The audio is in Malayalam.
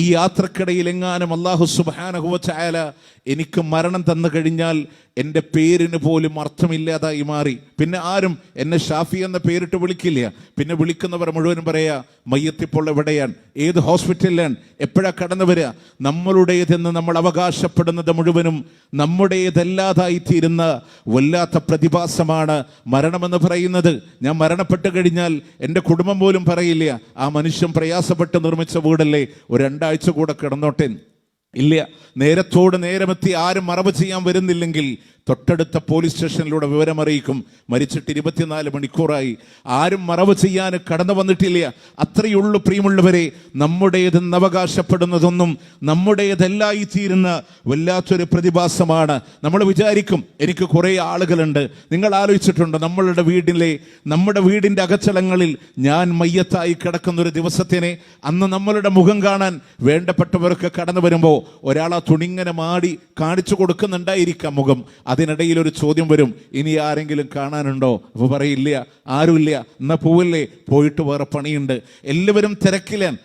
ഈ യാത്രക്കിടയിൽ എങ്ങാനും അല്ലാഹു സുബ്ഹാനഹു വ തആല എനിക്ക് മരണം തന്നു കഴിഞ്ഞാൽ എൻ്റെ പേരിന് പോലും അർത്ഥമില്ലാതായി മാറി. പിന്നെ ആരും എന്നെ ഷാഫി എന്ന പേരിട്ട് വിളിക്കില്ല. പിന്നെ വിളിക്കുന്നവർ മുഴുവനും പറയാ മയ്യത്തിപ്പോൾ എവിടെയാണ്, ഏത് ഹോസ്പിറ്റലിലാണ്, എപ്പോഴാണ് കടന്നു വരിക. നമ്മളുടേതെന്ന് നമ്മൾ അവകാശപ്പെടുന്നത് മുഴുവനും നമ്മുടേതല്ലാതായി തീരുന്ന വല്ലാത്ത പ്രതിഭാസമാണ് മരണമെന്ന് പറയുന്നത്. ഞാൻ മരണപ്പെട്ട് കഴിഞ്ഞാൽ എൻ്റെ കുടുംബം പോലും പറയില്ല ആ മനുഷ്യൻ പ്രയാസപ്പെട്ട് നിർമ്മിച്ച വീടല്ലേ, ഒരു 2 ആഴ്ച കൂടെ കിടന്നോട്ടെ. ഇല്ല, നേരത്തോട് നേരമെത്തി ആരും മറവ് ചെയ്യാൻ വരുന്നില്ലെങ്കിൽ തൊട്ടടുത്ത പോലീസ് സ്റ്റേഷനിലൂടെ വിവരമറിയിക്കും, മരിച്ചിട്ട് 24 മണിക്കൂറായി. ആരും മറവ് ചെയ്യാൻ കടന്നു വന്നിട്ടില്ല. അത്രയുള്ളൂ പ്രിയമുള്ളവരെ, നമ്മുടേതെന്ന് അവകാശപ്പെടുന്നതൊന്നും നമ്മുടേതല്ലായി തീരുന്ന വല്ലാത്തൊരു പ്രതിഭാസമാണ്. നമ്മൾ വിചാരിക്കും എനിക്ക് കുറേ ആളുകളുണ്ട്. നിങ്ങൾ ആലോചിച്ചിട്ടുണ്ടോ, നമ്മുടെ വീടിൻ്റെ അകച്ചളങ്ങളിൽ ഞാൻ മയ്യത്തായി കിടക്കുന്നൊരു ദിവസത്തിനെ അന്ന് നമ്മളുടെ മുഖം കാണാൻ വേണ്ടപ്പെട്ടവരൊക്കെ കടന്നു വരുമ്പോൾ ഒരാളാ തുണിങ്ങനെ മാടി കാണിച്ചു കൊടുക്കുന്നുണ്ടായിരിക്കാം മുഖം. അതിനിടയിൽ ഒരു ചോദ്യം വരും, ഇനി ആരെങ്കിലും കാണാനുണ്ടോ? അപ്പോൾ പറയില്ല, ആരുമില്ല. എന്നാ പോവല്ലേ, പോയിട്ട് വേറെ പണിയുണ്ട്. എല്ലാവരും തിരക്കിലാണ്.